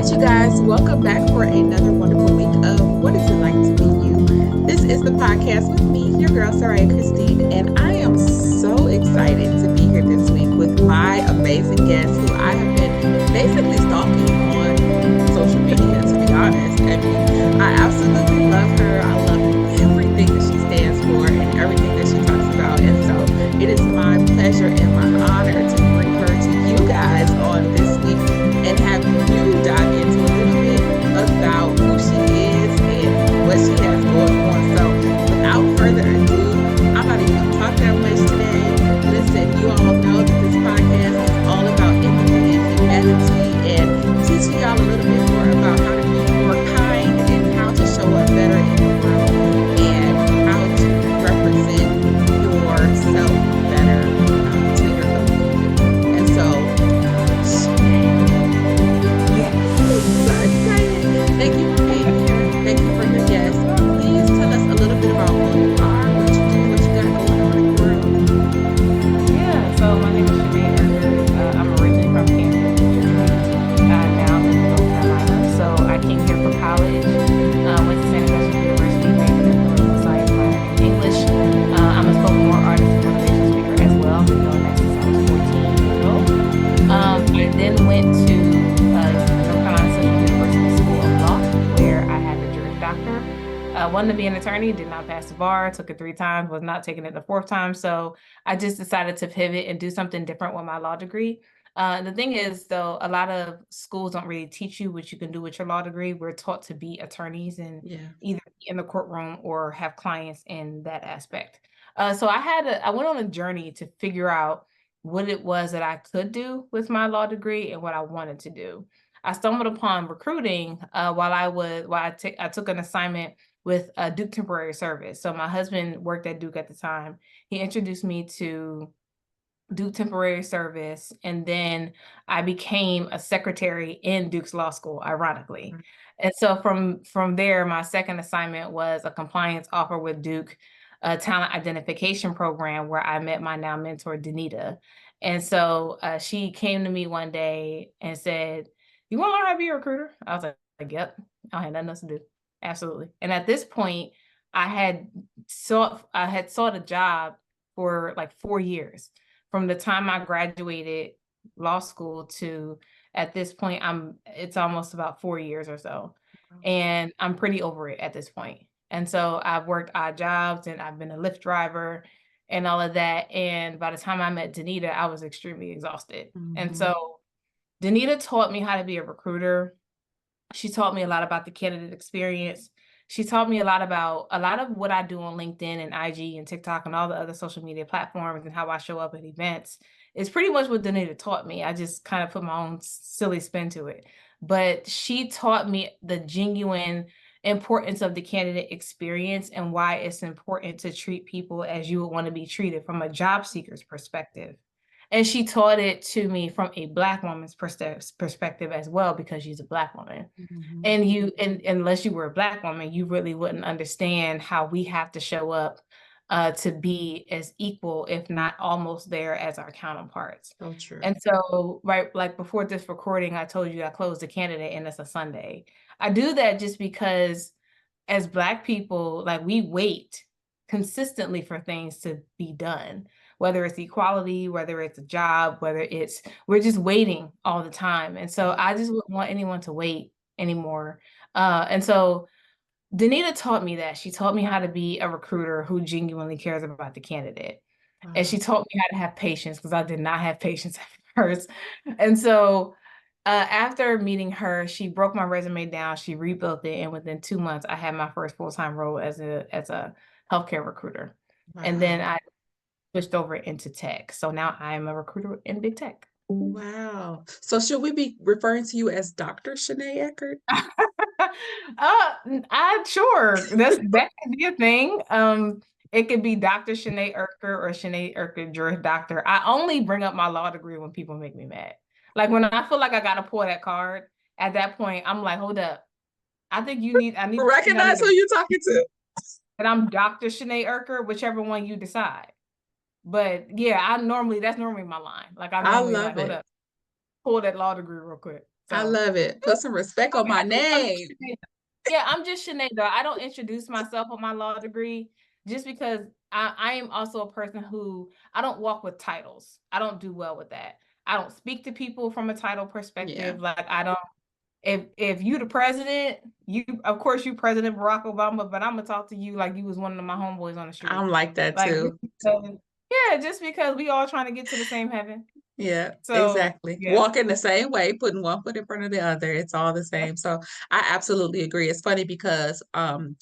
right, you guys, welcome back for another wonderful week of What Is It Like to Be You? This is the podcast with me, your girl, Souraya Christine, and I am so excited to be here this week with my amazing guest who I have been basically stalking on social media, to be honest. I mean, I absolutely love her. I love everything that she stands for and everything that she talks about. And so it is my pleasure and my honor to bring her to you guys on this week and have you dive into a little bit about who she is and what she has going on. So, without further ado, I'm not even going to talk that much today. Listen, you all know that this podcast is all about empathy and humanity and teaching y'all a little bit more about how to be more kind and how to show up better in the world and how to represent yourself better to your community. And so, so excited. Thank you for being here. Thank you for your guest. Please tell us a little bit about who you are, what you do, what you got going on in the world. Yeah, so my name is Chenae. I'm originally from Kansas, New Jersey. Now live in North Carolina. So I came here for college. Went to Santa Cruz University, majored in political science, minored in English. I'm a spoken word artist and motivational speaker as well. I've been doing that since I was 14 years old. I then went to North Carolina Central University School of Law, where I had a Juris Doctor. Wanted to be an attorney, did not pass the bar, took it 3 times, was not taking it the 4th time. So I just decided to pivot and do something different with my law degree. The thing is, though, a lot of schools don't really teach you what you can do with your law degree. We're taught to be attorneys and Yeah. either be in the courtroom or have clients in that aspect. So I went on a journey to figure out what it was that I could do with my law degree and what I wanted to do. I stumbled upon recruiting I took an assignment with Duke Temporary Service. So my husband worked at Duke at the time. He introduced me to Duke Temporary Service, and then I became a secretary in Duke's Law School, ironically. Right. And so from there, my second assignment was a compliance offer with Duke, a talent identification program where I met my now mentor, Danita. And so she came to me one day and said, "You want to learn how to be a recruiter?" I was like, "Yep." I had nothing else to do. Absolutely. And at this point, I had sought a job for like 4 years from the time I graduated law school to at this point. It's almost about 4 years or so. Wow. And I'm pretty over it at this point. And so I've worked odd jobs and I've been a Lyft driver and all of that. And by the time I met Danita, I was extremely exhausted. And Mm-hmm. so Danita taught me how to be a recruiter. She taught me a lot about the candidate experience. She taught me a lot of what I do on LinkedIn and IG and TikTok and all the other social media platforms and how I show up at events is pretty much what Danita taught me. I just kind of put my own silly spin to it. But she taught me the genuine importance of the candidate experience and why it's important to treat people as you would want to be treated from a job seeker's perspective. And she taught it to me from a Black woman's perspective as well, because she's a Black woman. Mm-hmm. And unless you were a Black woman, you really wouldn't understand how we have to show up to be as equal, if not almost there, as our counterparts. So true. And so, right, like before this recording, I told you I closed the candidate and it's a Sunday. I do that just because as Black people, like we wait consistently for things to be done, whether it's equality, whether it's a job, we're just waiting all the time. And so I just wouldn't want anyone to wait anymore. And so Danita taught me that. She taught me how to be a recruiter who genuinely cares about the candidate. And Wow. she taught me how to have patience, because I did not have patience at first. And so after meeting her, she broke my resume down, she rebuilt it, and within 2 months, I had my first full-time role as a healthcare recruiter. And then Wow. I switched over into tech. So now I'm a recruiter in big tech. Wow. So should we be referring to you as Dr. Chenae Eckert? I sure that could be a thing. It could be Dr. Chenae Erker or Chenae Erker Juris Doctor. I only bring up my law degree when people make me mad. Like when I feel like I gotta pull that card, at that point, I'm like, hold up. I need Recognize who you're talking to. and I'm Dr. Chenae Erker, whichever one you decide. But yeah, that's normally my line. Like I'm I normally like, love hold it. up, pull that law degree real quick. I So love it. Put some respect on my I'm name. just yeah, I'm just Chenae though. I don't introduce myself with my law degree just because I am also a person who I don't walk with titles. I don't do well with that. I don't speak to people from a title Yeah, perspective. Like I don't if you the president, you of course you President Barack Obama, but I'm gonna talk to you like you was one of my homeboys on the street. I'm like that Like too. yeah, just because we all trying to get to the same heaven. Yeah, So exactly. yeah. Walking the same way, putting one foot in front of the other. It's all the same. So I absolutely agree. It's funny because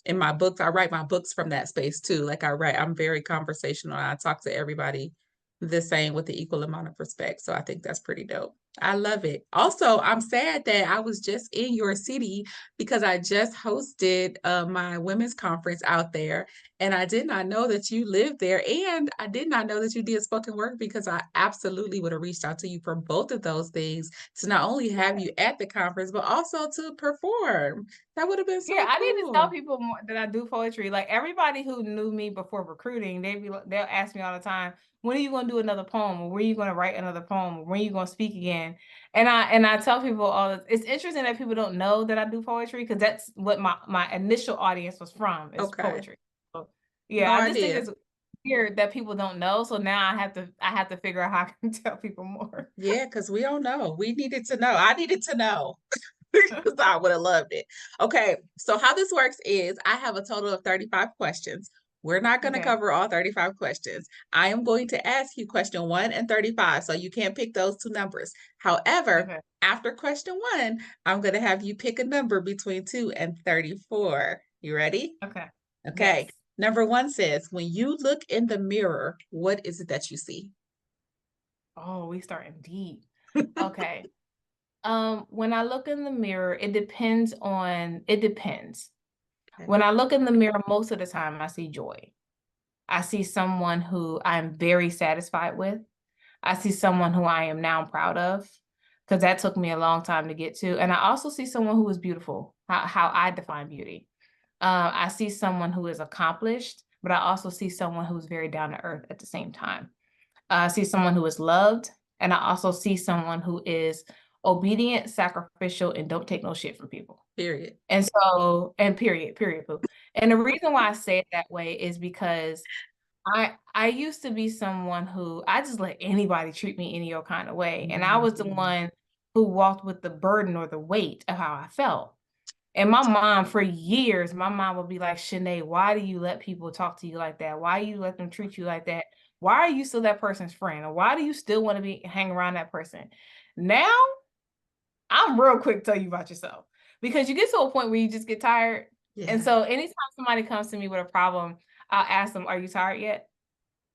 in my books, I write my books from that space too. Like I'm very conversational. I talk to everybody the same with the equal amount of respect. So I think that's pretty dope. I love it. Also, I'm sad that I was just in your city because I just hosted my women's conference out there. And I did not know that you lived there. And I did not know that you did spoken word because I absolutely would have reached out to you for both of those things to not only have you at the conference, but also to perform. That would have been Yeah, so I need to tell cool. people more that I do poetry. Like everybody who knew me before recruiting, they'll ask me all the time, when are you going to do another poem? Or when are you going to write another poem? Or when are you going to speak again? And I tell people it's interesting that people don't know that I do poetry because that's what my initial audience was from is Okay. poetry. So, yeah, No I just think idea. it's weird that people don't know. So now I have to figure out how I can tell people more. Yeah, because we don't know. We needed to know. I needed to know. Because I would have loved it. Okay, so how this works is I have a total of 35 questions. We're not going to Okay. cover all 35 questions. I am going to ask you question 1 and 35, so you can't pick those two numbers. However, Okay. after question 1, I'm going to have you pick a number between 2 and 34. You ready? Okay. Okay. Yes. Number 1 says, when you look in the mirror, what is it that you see? Oh, we starting deep. Okay. When I look in the mirror, it depends. Okay. When I look in the mirror, most of the time I see joy. I see someone who I'm very satisfied with. I see someone who I am now proud of because that took me a long time to get to. And I also see someone who is beautiful, how I define beauty. I see someone who is accomplished, but I also see someone who's very down to earth at the same time. I see someone who is loved, and I also see someone who is obedient, sacrificial, and don't take no shit from people. Period. And so, and period, poo. And the reason why I say it that way is because I used to be someone who I just let anybody treat me any old kind of way. And I was the Mhm. one who walked with the burden or the weight of how I felt. And my mom, for years, my mom would be like, Chenae, why do you let people talk to you like that? Why do you let them treat you like that? Why are you still that person's friend? Or why do you still want to be hang around that person? Now, I'm real quick to tell you about yourself because you get to a point where you just get tired. And Yeah. so anytime somebody comes to me with a problem, I'll ask them, are you tired yet?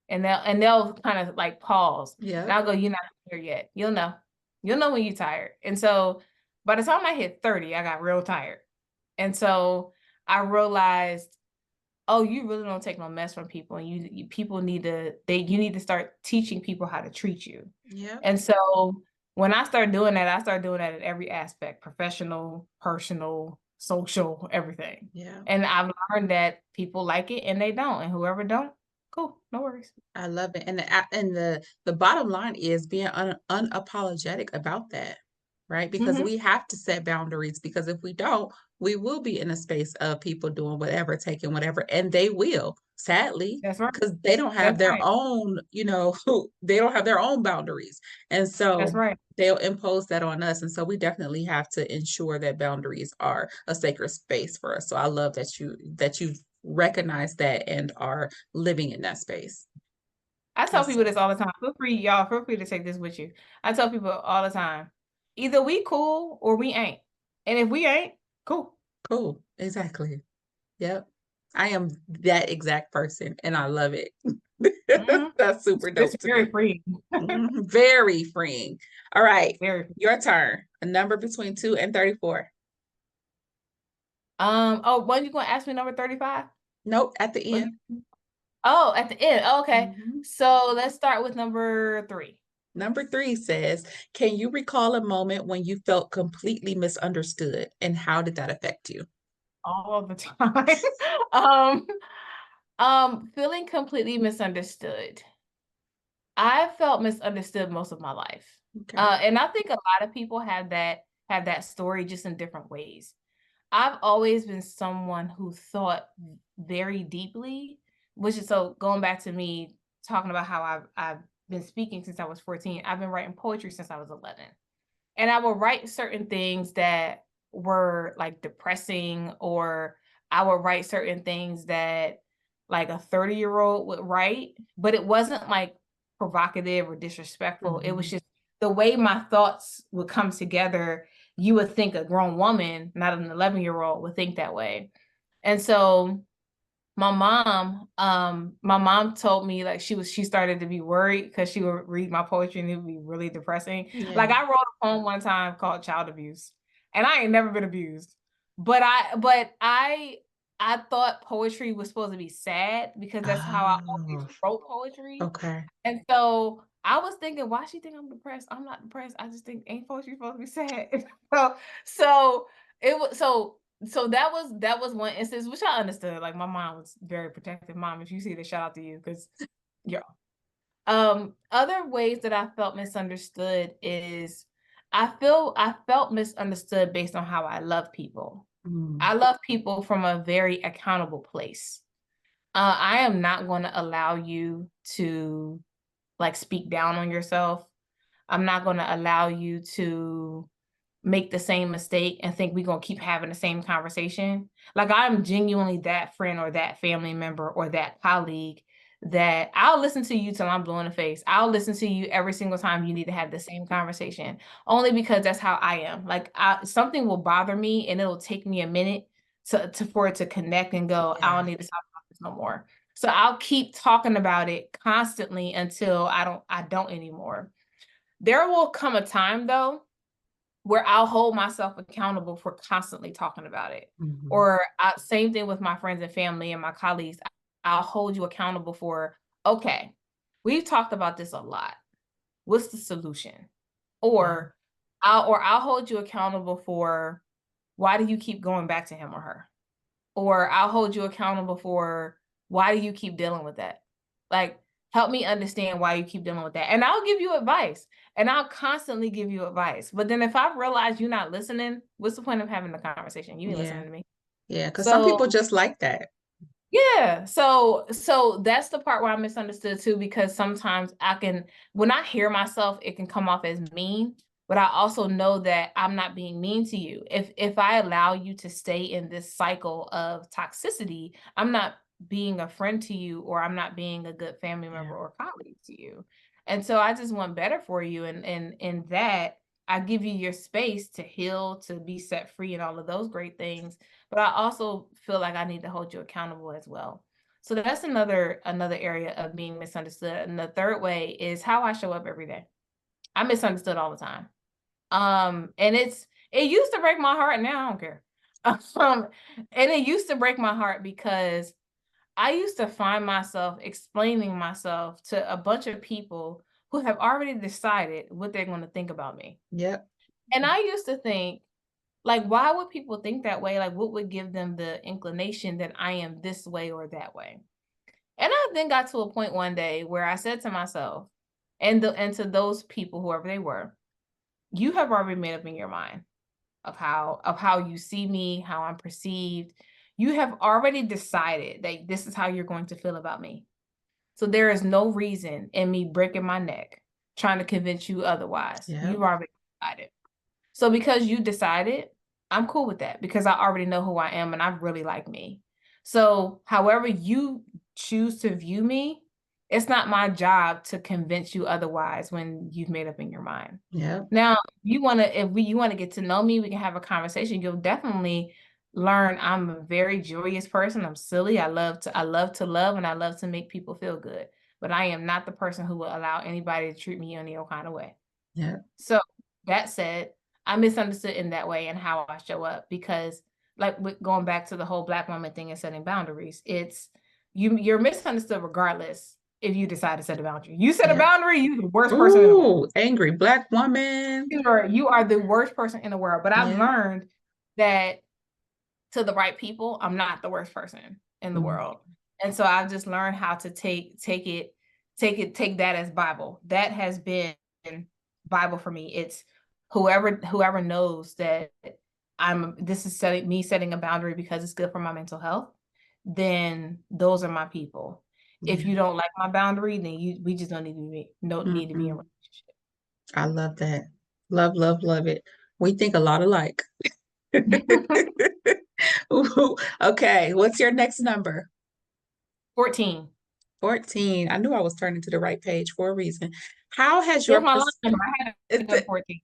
And they'll kind of like pause. And Yep. I'll go, you're not here yet. You'll know. You'll know when you're tired. And so by the time I hit 30, I got real tired. And so I realized, oh, you really don't take no mess from people. And people you need to start teaching people how to treat you. Yep. And so when I start doing that, I start doing that in every aspect, professional, personal, social, everything. Yeah. And I've learned that people like it and they don't. And whoever don't, cool, no worries. I love it. And the bottom line is being unapologetic about that, right? Because Mm-hmm. we have to set boundaries because if we don't, we will be in a space of people doing whatever, taking whatever, and they will, sadly, That's right. because they don't have That's their right. own, they don't have their own boundaries. And That's so right. they'll impose that on us. And so we definitely have to ensure that boundaries are a sacred space for us. So I love that you recognize that and are living in that space. I tell That's people this all the time. Feel free to take this with you. I tell people all the time, either we cool or we ain't. And if we ain't, cool. cool. Exactly. Yep. I am that exact person and I love it. Mm-hmm. That's super It's dope to very me. free. Very freeing. All right. Very free. Your turn. A number between 2 and 34. Oh, when you gonna ask me number 35? Nope. At the end. Oh, at the end. Oh, okay. Mhm. So let's start with number 3. Number 3 says, can you recall a moment when you felt completely misunderstood and how did that affect you? All the time. um, feeling completely misunderstood. I felt misunderstood most of my life. Okay. And I think a lot of people have that have that story just in different ways. I've always been someone who thought very deeply, which is so going back to me talking about how I've been speaking since I was 14. I've been writing poetry since I was 11. And I would write certain things that were like depressing, or I would write certain things that like a 30-year-old would write, but it wasn't like provocative or disrespectful. It was Mhm. just the way my thoughts would come together. You would think a grown woman, not an 11-year-old, would think that way. And so my mom told me like she started to be worried because she would read my poetry and it would be really depressing. Yeah. Like I wrote a poem one time called Child Abuse, and I ain't never been abused. But I thought poetry was supposed to be sad because that's how I always Oh, wrote poetry. okay. And so I was thinking, why she think I'm depressed? I'm not depressed. I just think ain't poetry supposed to be sad. so so it was so that was one instance which I understood. Like my mom was very protective. Mom, if you see this, shout out to you because yeah. Other ways that I felt misunderstood is I felt misunderstood based on how I love people. Mm. I love people from a very accountable place. I am not going to allow you to like speak down on yourself. I'm not going to allow you to make the same mistake and think we're going to keep having the same conversation. Like I'm genuinely that friend or that family member or that colleague that I'll listen to you till I'm blue in the face. I'll listen to you every single time you need to have the same conversation, only because that's how I am. Like something will bother me and it'll take me a minute to for it to connect and go, I Yeah. don't need to talk about this no more. So I'll keep talking about it constantly until I don't anymore. There will come a time though where I'll hold myself accountable for constantly talking about it. Mhm. Or same thing with my friends and family and my colleagues. I'll hold you accountable for, okay, we've talked about this a lot. What's the solution? Yeah. Or I'll hold you accountable for, why do you keep going back to him or her? Or I'll hold you accountable for, why do you keep dealing with that? Like, help me understand why you keep dealing with that. And I'll give you advice and I'll constantly give you advice. But then if I realize you're not listening, what's the point of having the conversation? You ain't Yeah. listening to me. Yeah. Because some So people just like that. yeah. So that's the part where I misunderstood too, because sometimes when I hear myself, it can come off as mean, but I also know that I'm not being mean to you. If I allow you to stay in this cycle of toxicity, I'm not being a friend to you, or I'm not being a good family Yeah. member or colleague to you. And so I just want better for you. And that I give you your space to heal, to be set free, and all of those great things, but I also feel like I need to hold you accountable as well. So that's another area of being misunderstood. And the third way is how I show up every day. I'm misunderstood all the time. And it used to break my heart. Now I don't care. And it used to break my heart because I used to find myself explaining myself to a bunch of people who have already decided what they're going to think about me. Yep. And I used to think, like, why would people think that way? Like, what would give them the inclination that I am this way or that way? And I then got to a point one day where I said to myself, and to those people, whoever they were, you have already made up in your mind of how you see me, how I'm perceived. You have already decided that this is how you're going to feel about me. So there is no reason in me breaking my neck trying to convince you otherwise. Yep. You've already decided. So because you decided, I'm cool with that because I already know who I am and I really like me. So however you choose to view me, it's not my job to convince you otherwise when you've made up in your mind. Yep. Now, you want to get to know me, we can have a conversation. You'll definitely learn I'm a very joyous person. I'm silly. I love to love and I love to make people feel good. But I am not the person who will allow anybody to treat me any old kind of way. Yep. So that said, I misunderstood in that way and how I show up because, like, going back to the whole Black woman thing and setting boundaries, you're misunderstood regardless if you decide to set a boundary. You set a Yep. boundary, you're the worst person in the world. Ooh, angry Black woman. You are the worst person in the world. But I've Yeah. learned that to the right people, I'm not the worst person in the Mm. world. And so I've just learned how to take that as Bible. That has been Bible for me. It's whoever knows that this is setting a boundary because it's good for my mental health, then those are my people. If Yeah. you don't like my boundary, then we just don't need to be in a Mm-mm. I love that. Love, love, love it. We think a lot alike. relationship. Ooh, okay, what's your next number? 14. 14. I knew I was turning to the right page for a reason. How has It was your my last number. I had to go to 14.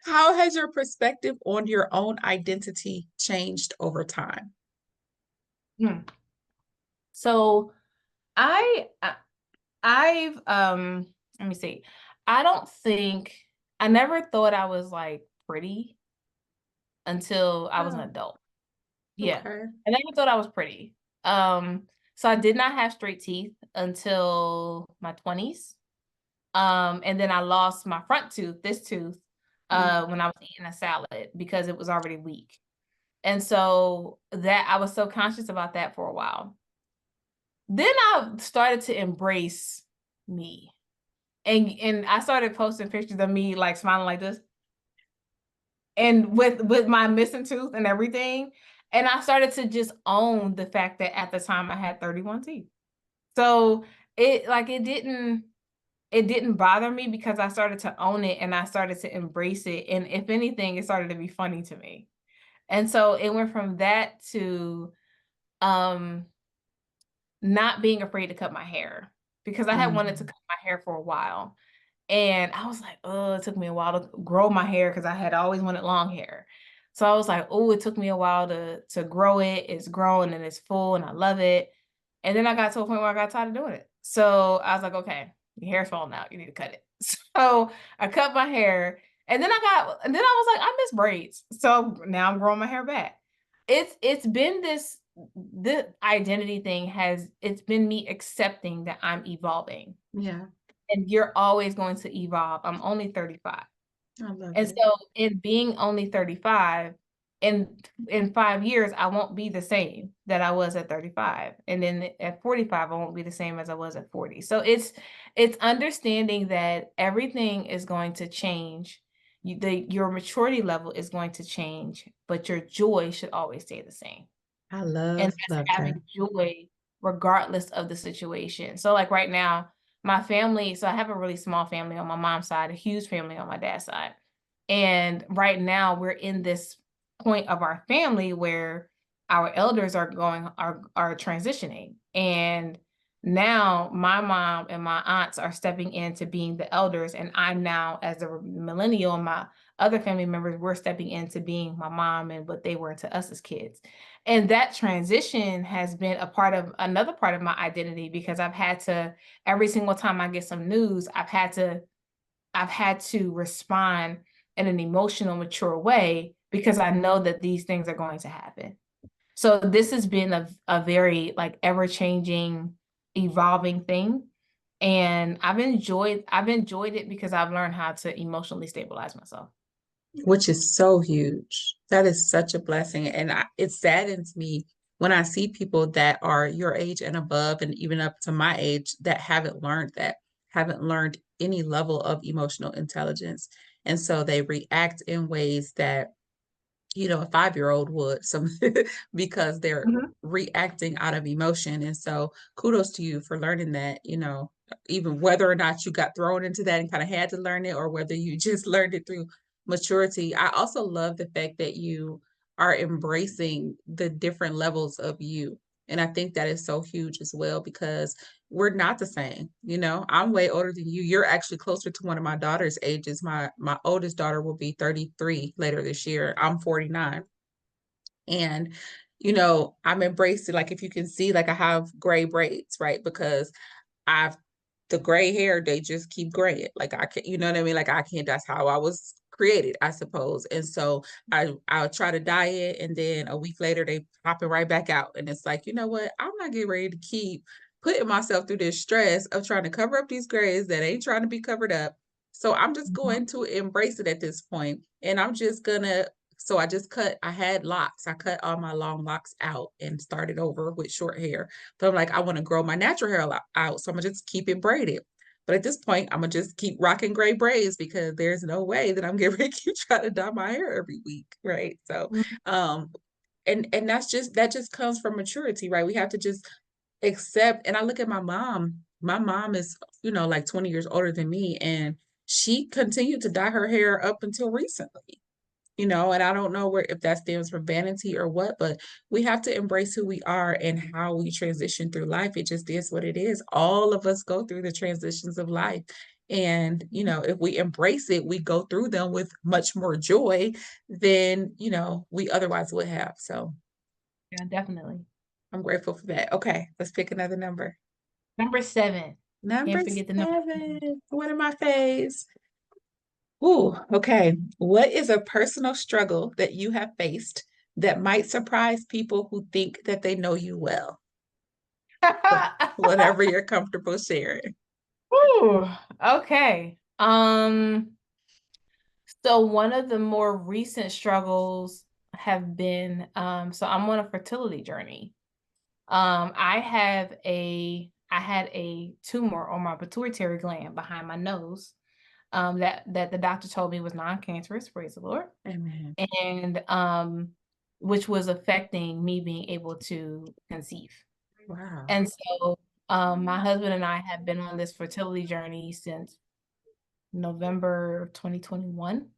how has your perspective on your own identity changed over time? Hmm. So I I've let me see. I don't think I never thought I was like pretty until I was an Oh, adult. Yeah. okay. I never thought I was pretty. Um, so I did not have straight teeth until my 20s. And then I lost my front tooth, this tooth, Mm. when I was eating a salad because it was already weak. And so that I was so conscious about that for a while. Then I started to embrace me. And I started posting pictures of me like smiling like this and with my missing tooth and everything. And I started to just own the fact that at the time I had 31 teeth. So it didn't bother me because I started to own it and I started to embrace it. And if anything, it started to be funny to me. And so it went from that to um not being afraid to cut my hair because I had wanted to Mhm. cut my hair for a while. And I was like, oh, it took me a while to grow my hair because I had always wanted long hair. So I was like, oh, it took me a while to grow it. It's grown and it's full and I love it. And then I got to a point where I got tired of doing it. So I was like, okay, your hair's falling out. You need to cut it. So I cut my hair. And then I was like, I miss braids. So now I'm growing my hair back. It's been this identity thing it's been me accepting that I'm evolving Yeah, and you're always going to evolve. I'm only 35. I love And it. so in being only 35, in 5 years, I won't be the same that I was at 35. And then at 45, I won't be the same as I was at 40. So it's understanding that everything is going to change. Your maturity level is going to change, but your joy should always stay the same. I And love, that's love that. having joy regardless of the situation. So like right now, my family, so I have a really small family on my mom's side, a huge family on my dad's side. And right now we're in this point of our family where our elders are transitioning. And now my mom and my aunts are stepping into being the elders. And I'm now, as a millennial, and my other family members, we're stepping into being my mom and what they were to us as kids. And that transition has been another part of my identity because I've had to, every single time I get some news, I've had to respond in an emotional, mature way because I know that these things are going to happen. So this has been a very like ever-changing, evolving thing. And I've enjoyed it because I've learned how to emotionally stabilize myself. Which is so huge. That is such a blessing. And it saddens me when I see people that are your age and above, and even up to my age, that haven't learned that, haven't learned any level of emotional intelligence. And so they react in ways that a 5-year-old would some because they're Mhm. reacting out of emotion. And so kudos to you for learning that, even whether or not you got thrown into that and kind of had to learn it, or whether you just learned it through maturity. I also love the fact that you are embracing the different levels of you. And I think that is so huge as well because we're not the same. I'm way older than you. You're actually closer to one of my daughter's ages. My oldest daughter will be 33 later this year. I'm 49. And I'm embracing, like, if you can see, like, I have gray braids, right? Because I've the gray hair, they just keep graying. Like, I can't, you know what I mean? Like, I can't, that's how I was created, I suppose. And so I'll try to dye it, and then a week later they pop it right back out. And it's like, you know what? I'm not getting ready to keep putting myself through this stress of trying to cover up these grays that ain't trying to be covered up. So I'm just going to embrace it at this point. And I'm just gonna so I had locks. I cut all my long locks out and started over with short hair. But I'm like, I want to grow my natural hair out. So I'm gonna just keep it braided. But at this point, I'm gonna just keep rocking gray braids because there's no way that I'm getting ready to keep trying to dye my hair every week, right? So, Mhm. um, and that just comes from maturity, right? We have to just accept. And I look at my mom. My mom is, like 20 years older than me, and she continued to dye her hair up until recently. And I don't know where if that stems from vanity or what, but we have to embrace who we are and how we transition through life. It just is what it is. All of us go through the transitions of life. And, if we embrace it, we go through them with much more joy than, we otherwise would have. So Yeah, definitely. I'm grateful for that. Okay, let's pick another number. Number 7. Number Can't forget the number 7. 7. One of my faves. Ooh, okay. What is a personal struggle that you have faced that might surprise people who think that they know you well? Whatever you're comfortable sharing. Ooh, okay. So one of the more recent struggles have been, so I'm on a fertility journey. I had a tumor on my pituitary gland behind my nose, that the doctor told me was non-cancerous, praise the Lord. Amen. And which was affecting me being able to conceive. Wow. And so my husband and I have been on this fertility journey since November 2021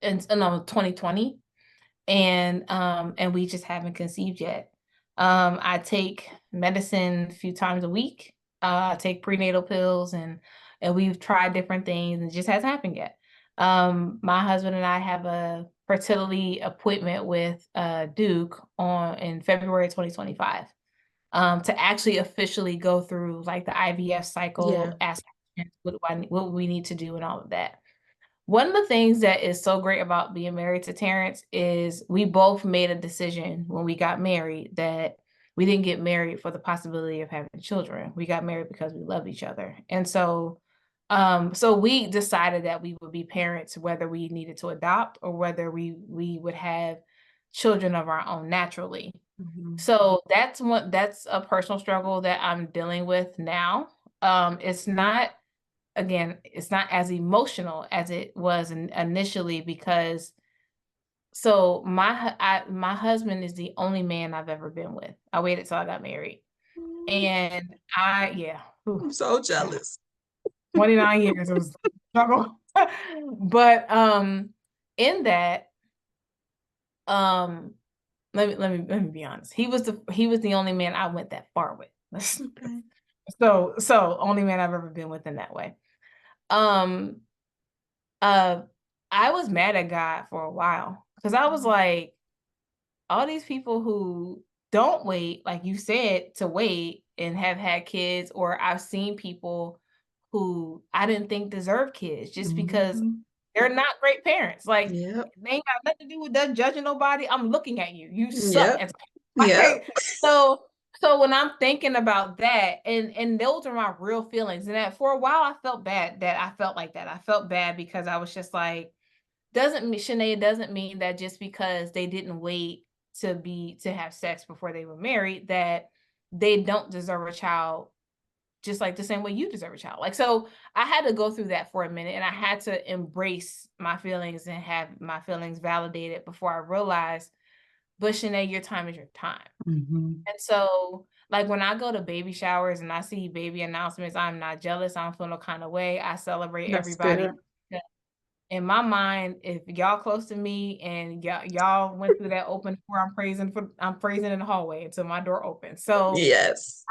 and no 2020, and we just haven't conceived yet. I take medicine a few times a week. I take prenatal pills, and we've tried different things, and it just hasn't happened yet. My husband and I have a fertility appointment with Duke in February 2025, to actually officially go through like the IVF Yeah. cycle, ask what we need to do and all of that. One of the things that is so great about being married to Terrence is we both made a decision when we got married that we didn't get married for the possibility of having children. We got married because we love each other. And so we decided that we would be parents whether we needed to adopt or whether we would have children of our own naturally. Mhm. So that's a personal struggle that I'm dealing with now. It's not Again, it's not as emotional as it was initially because my husband is the only man I've ever been with. I waited till I got married. And yeah, I'm so jealous. 29 years it was a struggle. But in that, um let me be honest. He was the only man I went that far with. Okay. So only man I've ever been with in that way. Um Uh, I was mad at God for a while because I was like, all these people who don't wait, like you said, to wait and have had kids, or I've seen people who I didn't think deserve kids just because Mhm. they're not great parents. Like Yep. they ain't got nothing to do with them judging nobody. I'm looking at you. You suck Yep. as Yep. like so so when I'm thinking about that, and those are my real feelings. And that for a while I felt bad that I felt like that. I felt bad because I was just like, doesn't mean Chenae, it doesn't mean that just because they didn't wait to have sex before they were married that they don't deserve a child just like the same way you deserve a child. Like, so I had to go through that for a minute and I had to embrace my feelings and have my feelings validated before I realized, but Chenae, your time is your time. Mhm. And so, like, when I go to baby showers and I see baby announcements, I'm not jealous. I don't feel no kind of way. I celebrate That's everybody. good. In my mind, if y'all close to me and y'all went through that open door, I'm praising in the hallway until my door opens. Yes.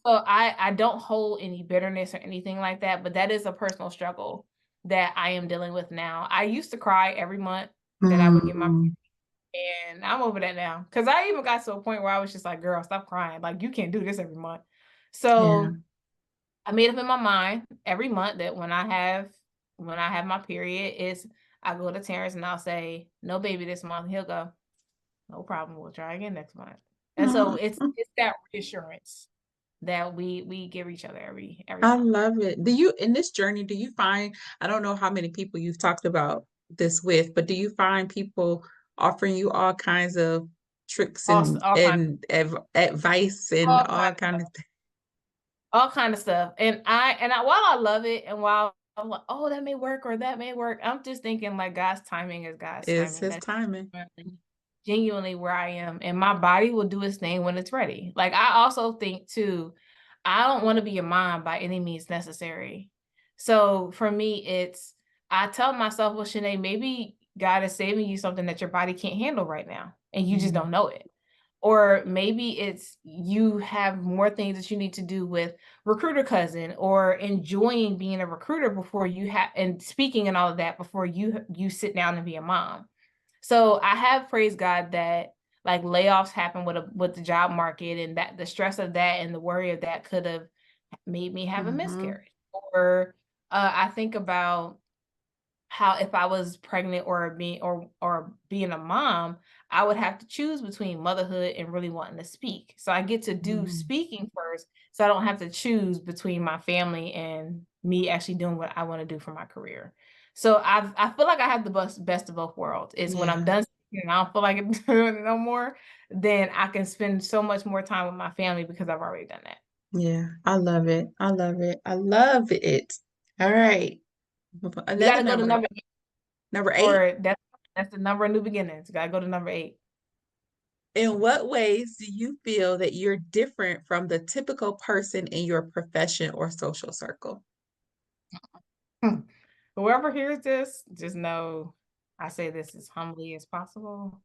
So I don't hold any bitterness or anything like that, but that is a personal struggle that I am dealing with now. I used to cry every month that I would get my, Mm. and I'm over that now. Cause I even got to a point where I was just like, girl, stop crying. Like you can't do this every month. Yeah. So I made up in my mind every month that when I have my period is I go to Terrence and I'll say, no baby this month. He'll go, no problem. We'll try again next month. And so Mm. it's that reassurance that we give each other every I month. love it. Do you, in this journey, do you find, I don't know how many people you've talked about this with, but do you find people offering you all kinds of tricks All and all kinds and advice and all all kinds of kind of stuff. things? all kind of stuff. And I while I love it, and while I'm like, oh, that may work or that may work, I'm just thinking like God's timing is God's It's timing. his That's timing. genuinely where I am, and my body will do its thing when it's ready. Like I also think too, I don't want to be a mom by any means necessary. So for me, I tell myself, well, Chenae, maybe God is saving you something that your body can't handle right now, and you just Mhm. don't know it. Or maybe it's you have more things that you need to do with recruiter cousin, or enjoying being a recruiter before you have, and speaking and all of that before you sit down and be a mom. So I have praised God that like layoffs happen with the job market, and that the stress of that and the worry of that could have made me have a Mhm. miscarriage. Or I think about how if I was pregnant or being a mom, I would have to choose between motherhood and really wanting to speak. So I get to do Mhm. speaking first, so I don't have to choose between my family and me actually doing what I want to do for my career. So I feel like I have the best of both worlds. Is when I'm Yeah. done speaking and I don't feel like doing it no more, then I can spend so much more time with my family because I've already done that. Yeah. I love it. I love it. I love it. All right. You Another got to go to number. number 8, Number 8. or that's the number of new beginnings. You got to go to number 8. In what ways do you feel that you're different from the typical person in your profession or social circle? Whoever hears this, just know I say this as humbly as possible.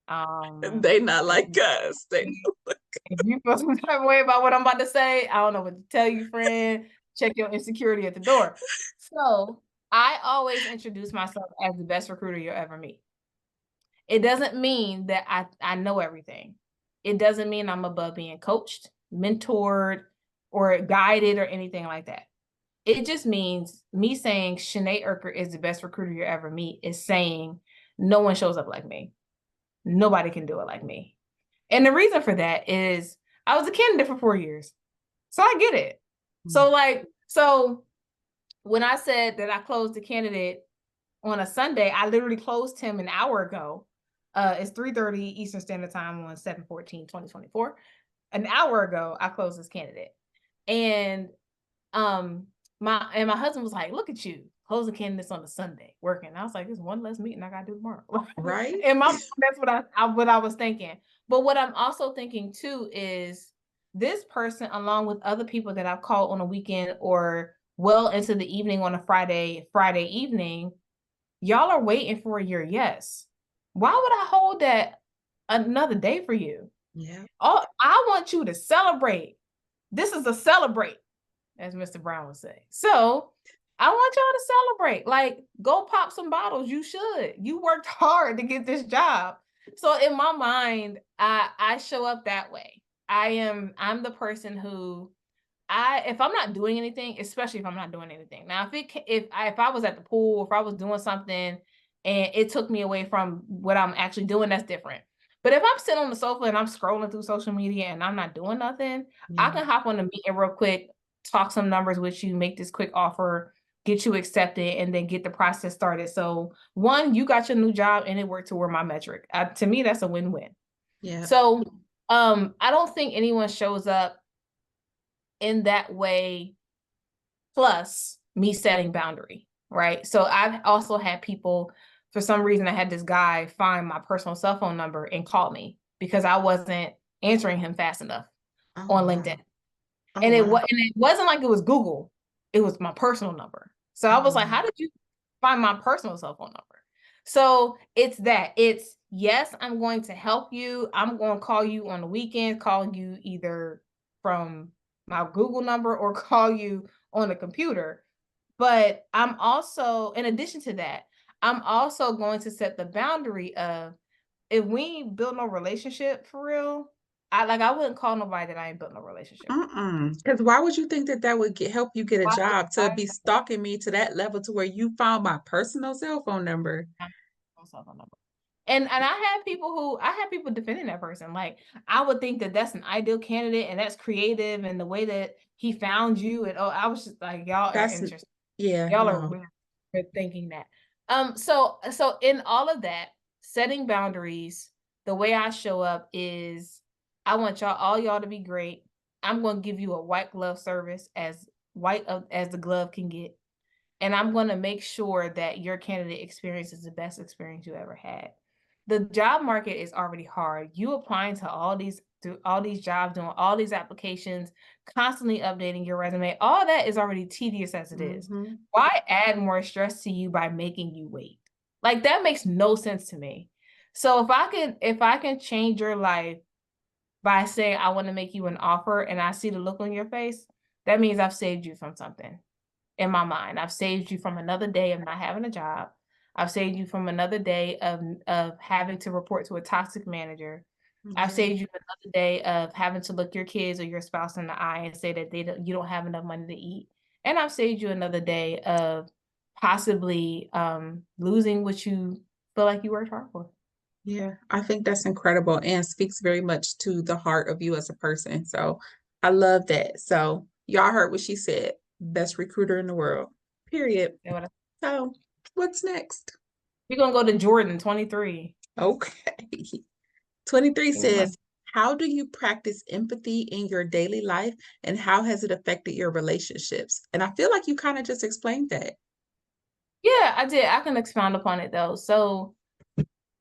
Um, They not if like us. They if you feel some type of way about what I'm about to say, I don't know what to tell you, friend. Check your insecurity at the door. So I always introduce myself as the best recruiter you'll ever meet. It doesn't mean that I know everything. It doesn't mean I'm above being coached, mentored, or guided or anything like that. It just means me saying Chenae Urker is the best recruiter you ever meet is saying no one shows up like me. Nobody can do it like me. And the reason for that is I was a candidate for 4 years. So I get it. So when I said that I closed the candidate on a Sunday, I literally closed him an hour ago. It's 3:30 Eastern Standard Time on 7/14/2024. An hour ago, I closed this candidate. And um my husband was like, look at you closing candidates on a Sunday working. I was like, there's one less meeting I gotta do tomorrow. right? In my mind, that's what I was thinking. But what I'm also thinking too is this person, along with other people that I've called on a weekend or well into the evening on a Friday evening, y'all are waiting for your yes. Why would I hold that another day for you? Yeah. Oh, I want you to celebrate. This is a celebrate, as Mr. Brown would say. So I want y'all to celebrate. Like, go pop some bottles. You should. You worked hard to get this job. So in my mind, I show up that way. I'm the person who if I'm not doing anything, especially if I'm not doing anything. Now, if I was at the pool, if I was doing something and it took me away from what I'm actually doing, that's different. But if I'm sitting on the sofa and I'm scrolling through social media and I'm not doing nothing, I Yeah. can hop on a meeting real quick, talk some numbers with you, make this quick offer, get you accepted, and then get the process started. So one, you got your new job and it worked toward my metric. To me, that's a win-win. Yeah. So I don't think anyone shows up in that way, plus me setting boundary, right? So I've also had people, for some reason, I had this guy find my personal cell phone number and call me because I wasn't answering him fast enough Oh on wow. LinkedIn. Oh And wow. it wasn't like it was Google, it was my personal number. So I Oh was like, wow. how did you find my personal cell phone number? So it's yes, I'm going to help you. I'm going to call you on the weekend, call you either from my Google number or call you on the computer. But I'm also, in addition to that, I'm also going to set the boundary of if we ain't build no relationship for real, I wouldn't call nobody that I ain't built no relationship with. Because why would you think that that would help you get a Why would job to I be stalking me to that level to where you found my personal cell phone number? have my cell phone number? And I have people defending that person. Like, I would think that that's an ideal candidate and that's creative and the way that he found you. And I was just like, y'all are That's interesting. yeah, Y'all are no. weird for thinking that. So in all of that, setting boundaries, the way I show up is I want all y'all to be great. I'm going to give you a white glove service, as white as the glove can get. And I'm going to make sure that your candidate experience is the best experience you ever had. The job market is already hard. You applying to all these jobs, doing all these applications, constantly updating your resume, all that is already tedious as it is. Why add more stress to you by making you wait? Like, that makes no sense to me. So if I can change your life by saying I want to make you an offer and I see the look on your face, that means I've saved you from something. In my mind, I've saved you from another day of not having a job. I've saved you from another day of having to report to a toxic manager. I've saved you another day of having to look your kids or your spouse in the eye and say that you don't have enough money to eat. And I've saved you another day of possibly losing what you feel like you worked hard for. Yeah, I think that's incredible and speaks very much to the heart of you as a person. So I love that. So y'all heard what she said. Best recruiter in the world. Period. So what's next? We're gonna go to Jordan, 23. Okay. 23 says, how do you practice empathy in your daily life and how has it affected your relationships? And I feel like you kind of just explained that. Yeah, I did. I can expound upon it though. So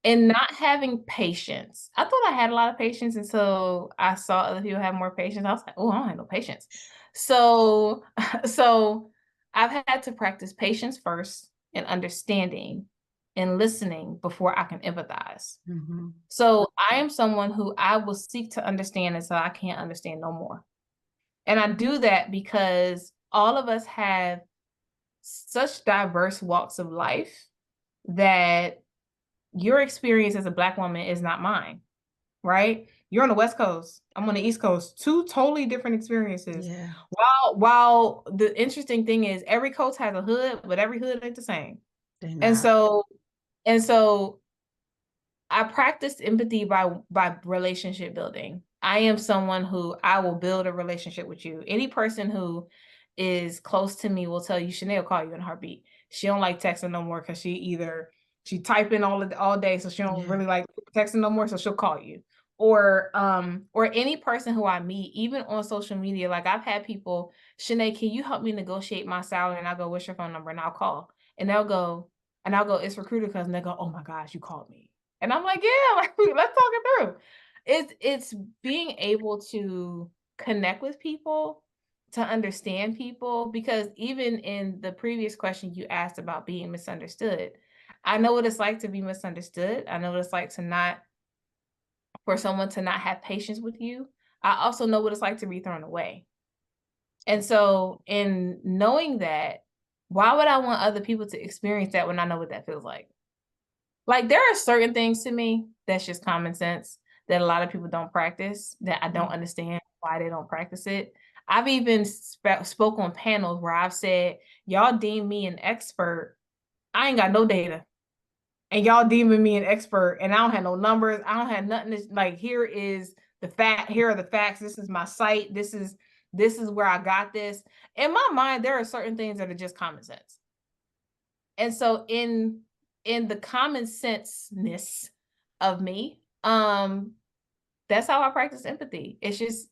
in not having patience, I thought I had a lot of patience until I saw other people have more patience. I was like, oh, I don't have no patience. So, so I've had to practice patience first and understanding and listening before I can empathize. So I am someone who I will seek to understand until I can't understand no more. And I do that because all of us have such diverse walks of life that your experience as a Black woman is not mine, right? You're on the West Coast. I'm on the East Coast. Two totally different experiences. Yeah. While the interesting thing is every coast has a hood, but every hood ain't the same. And so I practiced empathy by relationship building. I am someone who I will build a relationship with you. Any person who is close to me will tell you, Chenae will call you in a heartbeat. She don't like texting no more because she typing all day, so she don't really like texting no more, so she'll call you. Or any person who I meet, even on social media, like I've had people, Chenae, can you help me negotiate my salary? And I'll go, what's your phone number? And I'll call. And I'll go, it's recruiter because, and they go, oh my gosh, you called me. And I'm like, yeah, like, let's talk it through. It's being able to connect with people, to understand people, because even in the previous question you asked about being misunderstood, I know what it's like to be misunderstood. I know what it's like for someone to not have patience with you. I also know what it's like to be thrown away. And so in knowing that, why would I want other people to experience that when I know what that feels like? Like, there are certain things to me that's just common sense that a lot of people don't practice, that I don't understand why they don't practice it. I've even spoke on panels where I've said, y'all deem me an expert. I ain't got no data. And y'all deeming me an expert and I don't have no numbers. I don't have nothing. Like, here is the fact. Here are the facts. This is my site. This is where I got this. In my mind, there are certain things that are just common sense. And so in the common sense-ness of me, that's how I practice empathy. It's just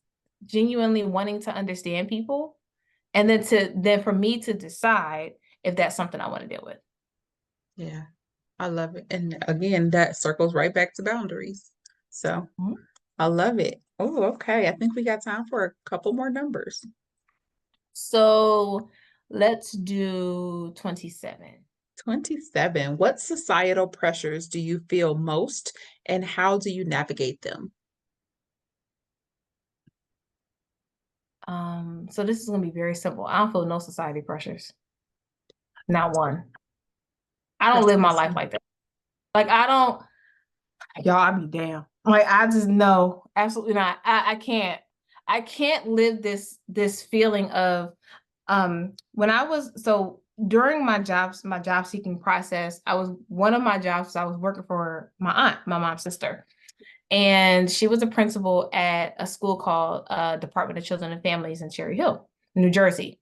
genuinely wanting to understand people, and then for me to decide if that's something I want to deal with. Yeah, I love it. And again, that circles right back to boundaries. So I love it. Oh, okay. I think we got time for a couple more numbers. So let's do 27. 27. What societal pressures do you feel most and how do you navigate them? So this is gonna be very simple. I don't feel no society pressures. Not one. I don't live my life like that. Like, I don't, y'all, I be damn. Like, I just know, absolutely not. I can't live this feeling of when I was during my job seeking process, one of my jobs, I was working for my aunt, my mom's sister. And she was a principal at a school called Department of Children and Families in Cherry Hill, New Jersey.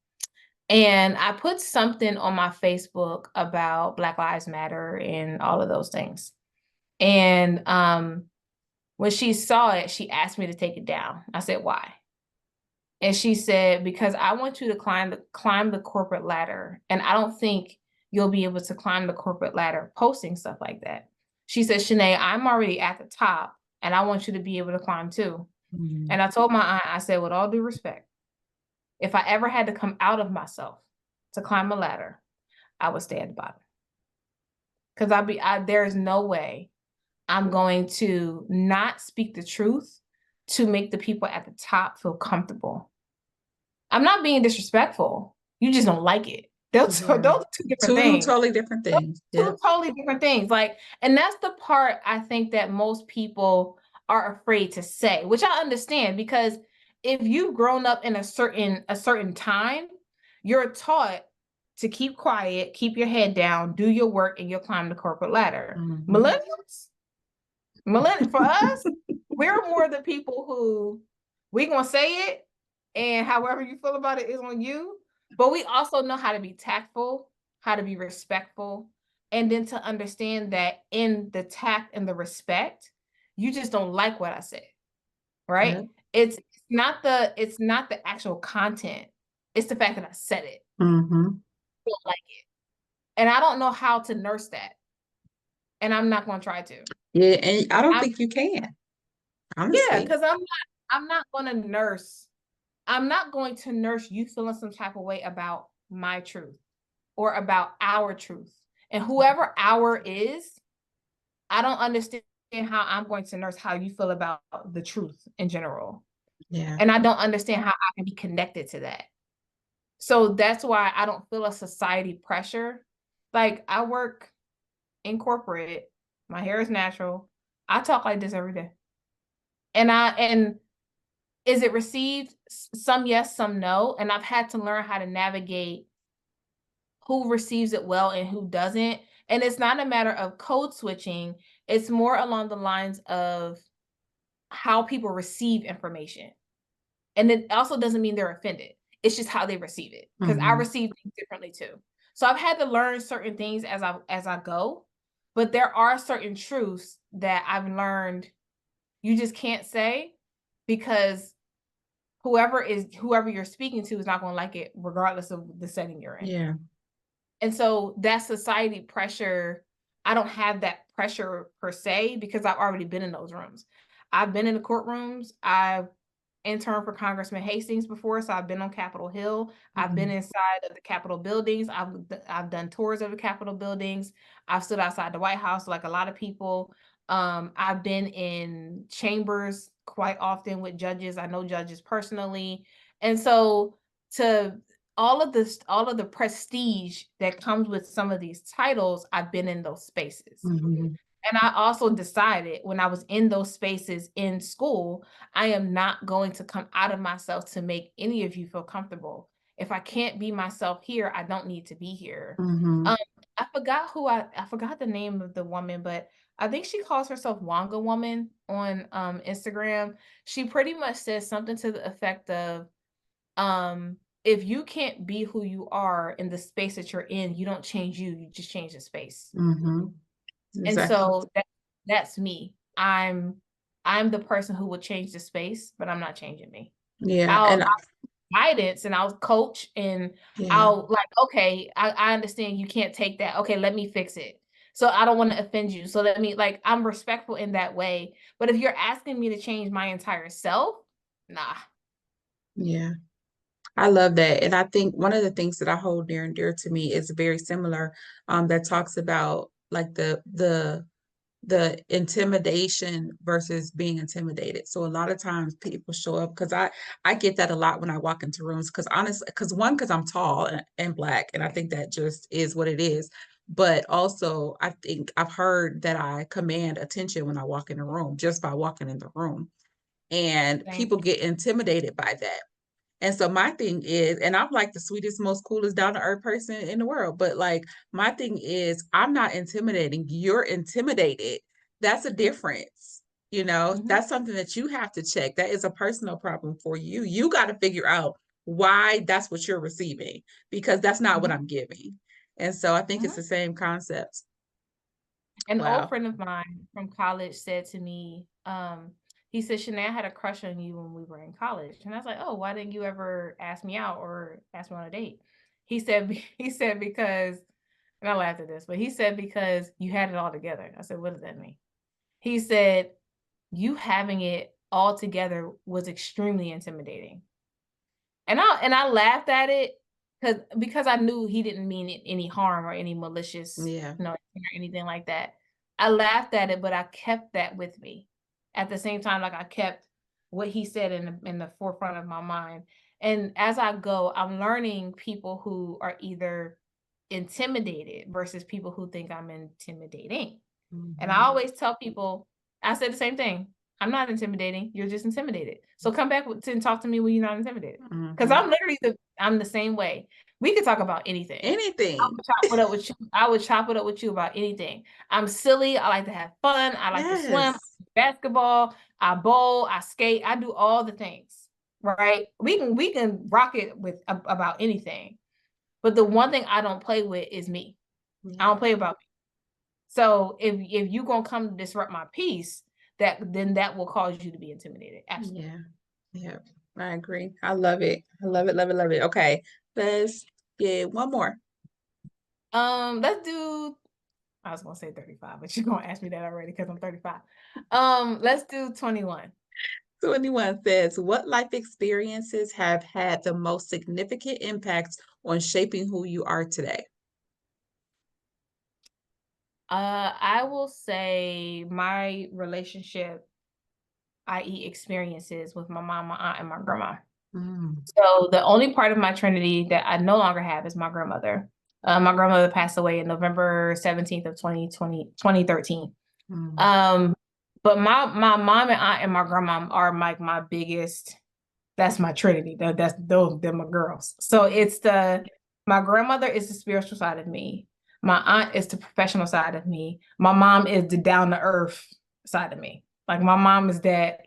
And I put something on my Facebook about Black Lives Matter and all of those things. And when she saw it, she asked me to take it down. I said, why? And she said, because I want you to climb the corporate ladder. And I don't think you'll be able to climb the corporate ladder posting stuff like that. She said, Chenae, I'm already at the top and I want you to be able to climb too. Mm-hmm. And I told my aunt, I said, with all due respect, if I ever had to come out of myself to climb a ladder, I would stay at the bottom. Because there is no way I'm going to not speak the truth to make the people at the top feel comfortable. I'm not being disrespectful. You just don't like it. Those are two different Two things. totally different things. Two totally different things. Like, and that's the part I think that most people are afraid to say, which I understand, because if you've grown up in a certain time, you're taught to keep quiet, keep your head down, do your work, and you'll climb the corporate ladder. Mm-hmm. For us, we're more the people who we're gonna say it, and however you feel about it is on you. But we also know how to be tactful, how to be respectful, and then to understand that in the tact and the respect, you just don't like what I said, right? Yeah. It's not the actual content. It's the fact that I said it. Mm-hmm. I don't like it. And I don't know how to nurse that. And I'm not going to try to. Yeah, and I don't think you can, honestly. Yeah, because I'm not going to nurse. I'm not going to nurse you feeling some type of way about my truth or about our truth. And whoever our is, I don't understand how I'm going to nurse how you feel about the truth in general. Yeah. And I don't understand how I can be connected to that. So that's why I don't feel a society pressure. Like, I work in corporate, my hair is natural. I talk like this every day. And is it received? Some yes, some no. And I've had to learn how to navigate who receives it well and who doesn't. And it's not a matter of code switching. It's more along the lines of how people receive information. And it also doesn't mean they're offended. It's just how they receive it. Because I receive things differently too. So I've had to learn certain things as I go. But there are certain truths that I've learned you just can't say, because whoever you're speaking to is not going to like it regardless of the setting you're in. Yeah. And so that society pressure, I don't have that pressure per se, because I've already been in those rooms. I've been in the courtrooms. I've interned for Congressman Hastings before, so I've been on Capitol Hill. I've been inside of the Capitol buildings. I've done tours of the Capitol buildings. I've stood outside the White House like a lot of people. I've been in chambers quite often with judges. I know judges personally. And so to all of the prestige that comes with some of these titles, I've been in those spaces. Mm-hmm. And I also decided when I was in those spaces in school, I am not going to come out of myself to make any of you feel comfortable. If I can't be myself here, I don't need to be here. Mm-hmm. I forgot the name of the woman, but I think she calls herself Wanga Woman on Instagram. She pretty much says something to the effect of, if you can't be who you are in the space that you're in, you don't change you just change the space. Mm-hmm. Exactly. And so that's me. I'm the person who will change the space, but I'm not changing me. Yeah. I'll guidance and I'll coach and I'll like, okay, I understand you can't take that. Okay, let me fix it. So I don't want to offend you. So I'm respectful in that way. But if you're asking me to change my entire self, nah. Yeah. I love that. And I think one of the things that I hold near and dear to me is very similar, that talks about like the intimidation versus being intimidated. So a lot of times people show up, because I get that a lot when I walk into rooms, because honestly, because I'm tall and black, and I think that just is what it is. But also I think I've heard that I command attention when I walk in a room, just by walking in the room. And Same. people get intimidated by that. And so my thing is, and I'm like the sweetest, most coolest, down to earth person in the world, but like my thing is, I'm not intimidating. You're intimidated. That's a difference. That's something that you have to check. That is a personal problem for you. You got to figure out why that's what you're receiving, because that's not what I'm giving. And so I think it's the same concept. An old Wow. friend of mine from college said to me, He said, Chenae, I had a crush on you when we were in college. And I was like, oh, why didn't you ever ask me out or ask me on a date? He said, because, and I laughed at this, but he said, because you had it all together. I said, what does that mean? He said, you having it all together was extremely intimidating. And I laughed at it because I knew he didn't mean any harm or any malicious, or anything like that. I laughed at it, but I kept that with me. At the same time, like I kept what he said in the forefront of my mind. And as I go, I'm learning people who are either intimidated versus people who think I'm intimidating. Mm-hmm. And I always tell people, I say the same thing. I'm not intimidating. You're just intimidated. So come back and talk to me when you're not intimidated. Because I'm literally I'm the same way. We could talk about anything. Anything. I would chop it up with you. I would chop it up with you about anything. I'm silly. I like to have fun. I like to swim, basketball. I bowl. I skate. I do all the things. Right? We can rock it with about anything. But the one thing I don't play with is me. I don't play about me. So if you're gonna come to disrupt my peace, then that will cause you to be intimidated. Absolutely. Yeah, I agree. I love it. I love it, love it, love it. Okay, let's get one more. Let's do, I was gonna say 35, but you're gonna ask me that already because I'm 35. Let's do 21. 21 says, what life experiences have had the most significant impact on shaping who you are today? I will say my relationship, i.e. experiences with my mom, my aunt, and my grandma. So the only part of my Trinity that I no longer have is my grandmother. My grandmother passed away in November 17th of 2013. But my mom and aunt and my grandma are my biggest, that's my Trinity. They're my girls. So it's my grandmother is the spiritual side of me. My aunt is the professional side of me. My mom is the down to earth side of me. Like my mom is that,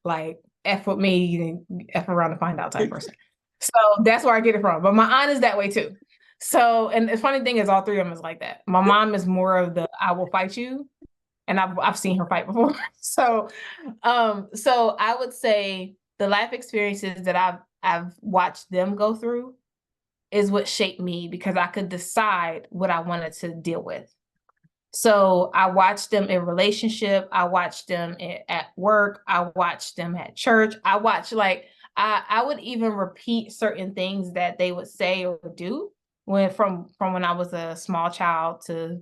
like, F with me and F around to find out type person. So that's where I get it from. But my aunt is that way too. So, and the funny thing is all three of them is like that. My mom is more of the, I will fight you. And I've seen her fight before. So I would say the life experiences that I've watched them go through is what shaped me, because I could decide what I wanted to deal with. So I watched them in relationship. I watched them at work. I watched them at church. I watched, like, I would even repeat certain things that they would say or do from when I was a small child to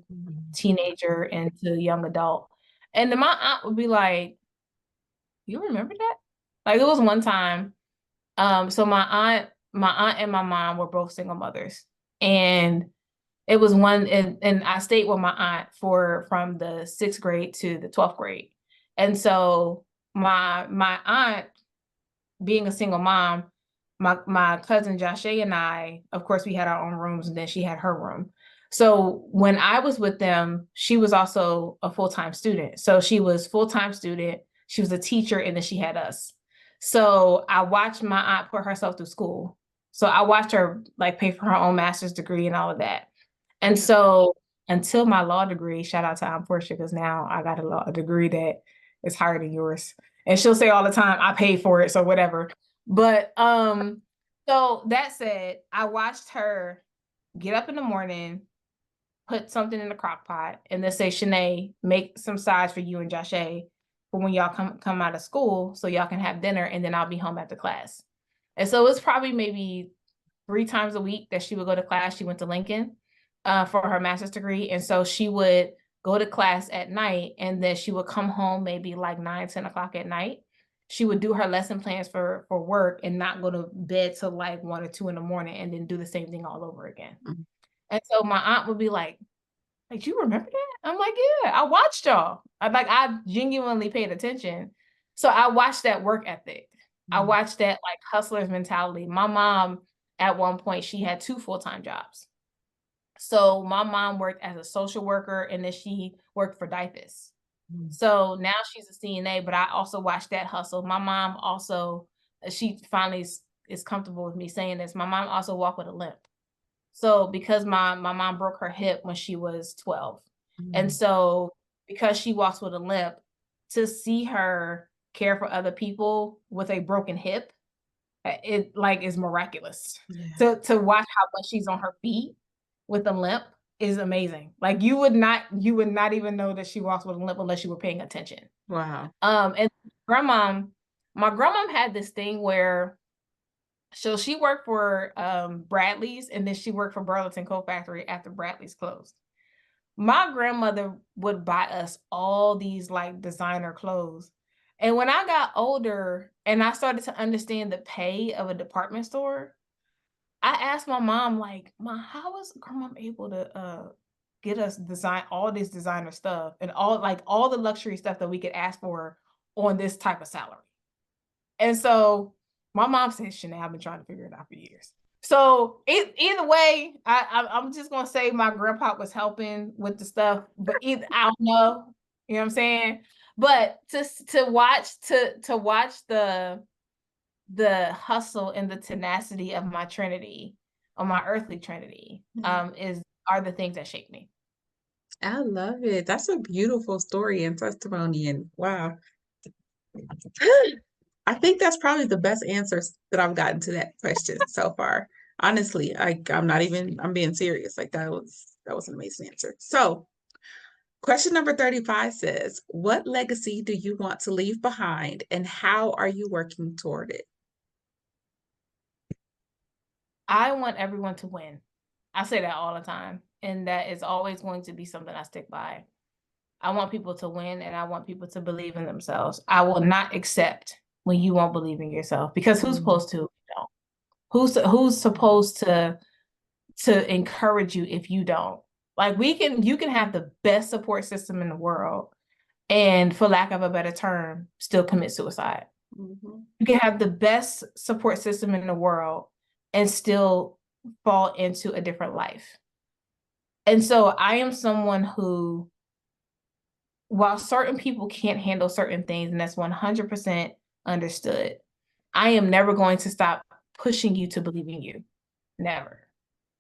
teenager and to young adult. And then my aunt would be like, you remember that? Like, it was one time. So my aunt and my mom were both single mothers. And it was one, and I stayed with my aunt from the 6th grade to the 12th grade. And so my aunt, being a single mom, my cousin Joshe and I, of course, we had our own rooms, and then she had her room. So when I was with them, she was also a full-time student. So she was full-time student, she was a teacher, and then she had us. So I watched my aunt put herself through school. So I watched her, like, pay for her own master's degree and all of that. And so until my law degree, shout out to Aunt Portia, because now I got a degree that is higher than yours. And she'll say all the time, I paid for it, so whatever. But so that said, I watched her get up in the morning, put something in the crock pot, and then say, Chenae, make some sides for you and Joshe for when y'all come out of school so y'all can have dinner, and then I'll be home after class. And so it's probably maybe 3 times a week that she would go to class. She went to Lincoln for her master's degree. And so she would go to class at night, and then she would come home maybe like 9, 10 o'clock at night. She would do her lesson plans for work and not go to bed till like 1 or 2 in the morning, and then do the same thing all over again. And so my aunt would be like, you remember that? I'm like, yeah, I watched y'all. I genuinely paid attention. So I watched that work ethic. I watched that, like, hustler's mentality. My mom, at one point, she had 2 full-time jobs. So my mom worked as a social worker, and then she worked for DIFUS. So now she's a CNA, but I also watched that hustle. My mom also, she finally is comfortable with me saying this, my mom also walked with a limp. So because my mom broke her hip when she was 12. And so because she walks with a limp, to see her care for other people with a broken hip, it like is miraculous. Yeah. To watch how much she's on her feet with a limp is amazing. Like you would not even know that she walks with a limp unless you were paying attention. Wow. And my grandmom had this thing where, so she worked for Bradley's, and then she worked for Burlington Coat Factory after Bradley's closed. My grandmother would buy us all these like designer clothes. And when I got older and I started to understand the pay of a department store, I asked my mom, like, Mom, how was grandma able to get us design all this designer stuff and all the luxury stuff that we could ask for on this type of salary? And so my mom said, Chenae, I've been trying to figure it out for years. So either way, I'm just gonna say my grandpa was helping with the stuff, but I don't know, you know what I'm saying? But to watch the hustle and the tenacity of my Trinity, of my earthly Trinity, are the things that shape me. I love it. That's a beautiful story and testimony. And wow. I think that's probably the best answers that I've gotten to that question so far. Honestly, I'm being serious. Like that was an amazing answer. So, question number 35 says, what legacy do you want to leave behind and how are you working toward it? I want everyone to win. I say that all the time, and that is always going to be something I stick by. I want people to win, and I want people to believe in themselves. I will not accept when you won't believe in yourself, because who's supposed to? You don't. Who's supposed to encourage you if you don't? Like you can have the best support system in the world, and for lack of a better term, still commit suicide. Mm-hmm. You can have the best support system in the world and still fall into a different life. And so I am someone who, while certain people can't handle certain things, and that's 100% understood, I am never going to stop pushing you to believe in you. Never.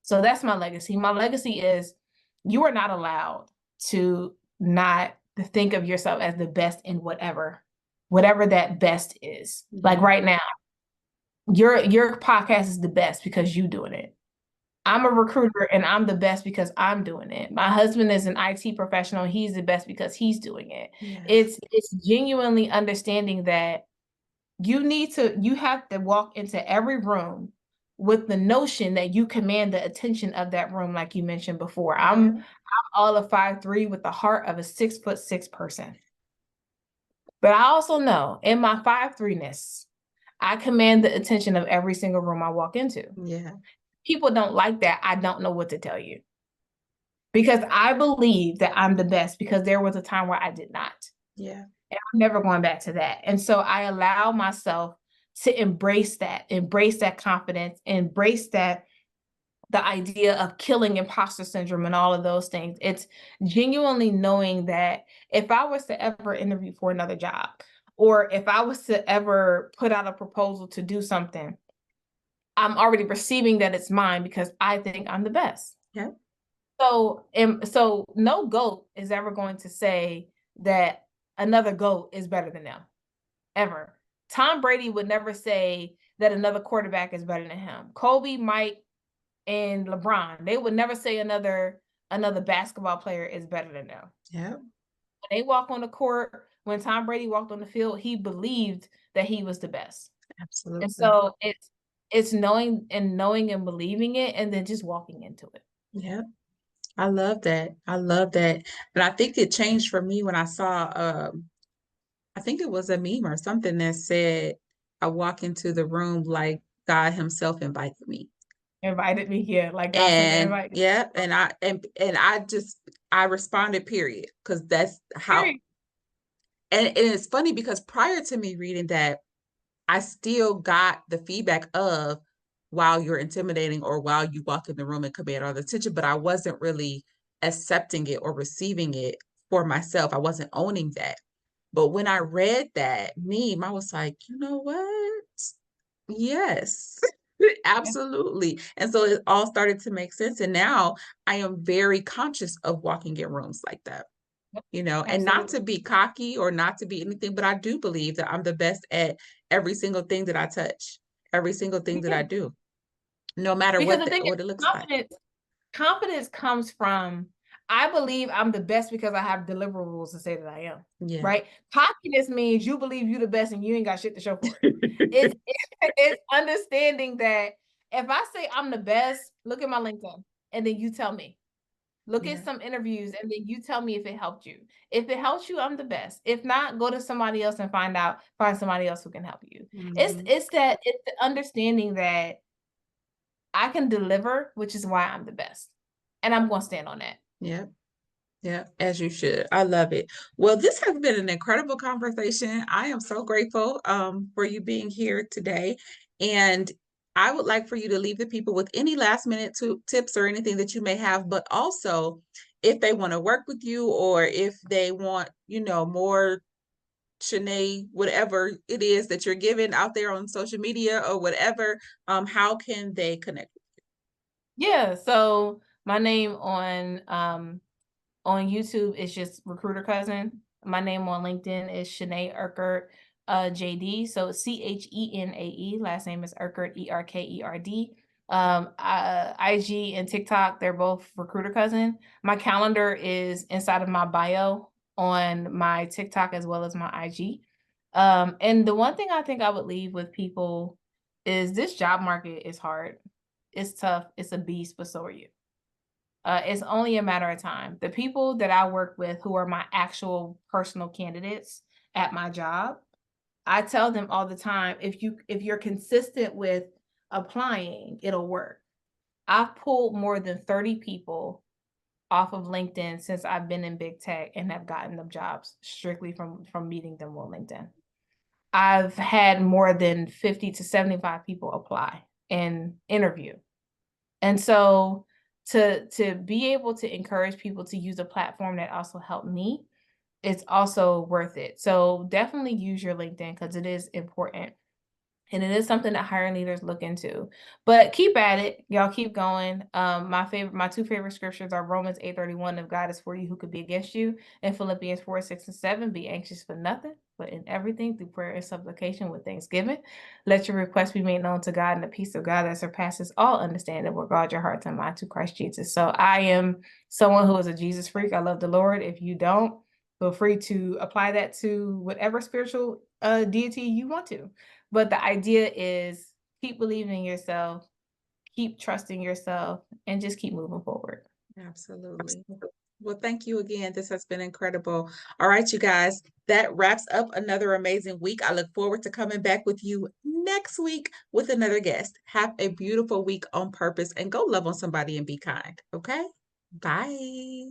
So that's my legacy. My legacy is you are not allowed to not think of yourself as the best in whatever that best is. Mm-hmm. Like right now, your podcast is the best because you doing it. I'm a recruiter and I'm the best because I'm doing it. My husband is an IT professional. He's the best because he's doing it. Yeah. It's genuinely understanding that you have to walk into every room with the notion that you command the attention of that room, like you mentioned before. I'm all of 5'3" with the heart of a 6'6" person. But I also know in my 5'3"ness, I command the attention of every single room I walk into. Yeah. People don't like that. I don't know what to tell you. Because I believe that I'm the best because there was a time where I did not. Yeah. And I'm never going back to that. And so I allow myself to embrace that confidence, embrace that, the idea of killing imposter syndrome and all of those things. It's genuinely knowing that if I was to ever interview for another job, or if I was to ever put out a proposal to do something, I'm already perceiving that it's mine because I think I'm the best. Yeah. So no GOAT is ever going to say that another GOAT is better than them, ever. Tom Brady would never say that another quarterback is better than him. Kobe, Mike, and LeBron, they would never say another basketball player is better than them. Yeah. When they walk on the court, when Tom Brady walked on the field, he believed that he was the best. Absolutely. And so it's knowing and believing it and then just walking into it. Yeah. I love that. But I think it changed for me when I saw I think it was a meme or something that said I walk into the room like God himself invited me. Yeah, like God sent me. Yeah, and I responded, period, because that's how. And it's funny because prior to me reading that, I still got the feedback of, while you're intimidating or while you walk in the room and command all the attention, but I wasn't really accepting it or receiving it for myself. I wasn't owning that. But when I read that meme, I was like, you know what? Yes, absolutely. And so it all started to make sense. And now I am very conscious of walking in rooms like that. And not Absolutely. to be cocky or not to be anything, but I do believe that I'm the best at every single thing that I touch, every single thing that I Yeah. do, no matter Because what the thing what it is, looks like. confidence comes from, I believe I'm the best because I have deliverables to say that I am. Yeah. Right? Cockiness means you believe you're the best and you ain't got shit to show for it. It's it's understanding that if I say I'm the best, look at my LinkedIn, and then you tell me. Look at Yeah. some interviews, and then you tell me if it helped you. If it helps you, I'm the best. If not, go to somebody else and find somebody else who can help you. Mm-hmm. It's the understanding that I can deliver, which is why I'm the best. And I'm going to stand on that. Yeah. Yeah, as you should. I love it. Well, this has been an incredible conversation. I am so grateful for you being here today. And I would like for you to leave the people with any last minute tips or anything that you may have, but also if they want to work with you or if they want, more Chenae, whatever it is that you're giving out there on social media or whatever, how can they connect? Yeah. So my name on YouTube is just Recruiter Cousin. My name on LinkedIn is Chenae Urquhart, JD. So Chenae. Last name is Urquhart, Erkerd. IG and TikTok, they're both Recruiter Cousin. My calendar is inside of my bio on my TikTok as well as my IG. And the one thing I think I would leave with people is this job market is hard. It's tough. It's a beast, but so are you. It's only a matter of time. The people that I work with who are my actual personal candidates at my job, I tell them all the time, if you're consistent with applying, it'll work. I've pulled more than 30 people off of LinkedIn since I've been in big tech and have gotten them jobs strictly from meeting them on LinkedIn. I've had more than 50 to 75 people apply and interview. And so to be able to encourage people to use a platform that also helped me, it's also worth it. So definitely use your LinkedIn because it is important. And it is something that hiring leaders look into. But keep at it. Y'all keep going. My two favorite scriptures are Romans 8:31, if God is for you, who could be against you? And Philippians 4:6 and 7, be anxious for nothing, but in everything through prayer and supplication with thanksgiving. Let your requests be made known to God, and the peace of God that surpasses all understanding will guard your hearts and minds through Christ Jesus. So I am someone who is a Jesus freak. I love the Lord. If you don't, feel free to apply that to whatever spiritual deity you want to. But the idea is keep believing in yourself, keep trusting yourself, and just keep moving forward. Absolutely. Well, thank you again. This has been incredible. All right, you guys, that wraps up another amazing week. I look forward to coming back with you next week with another guest. Have a beautiful week on purpose and go love on somebody and be kind. Okay? Bye.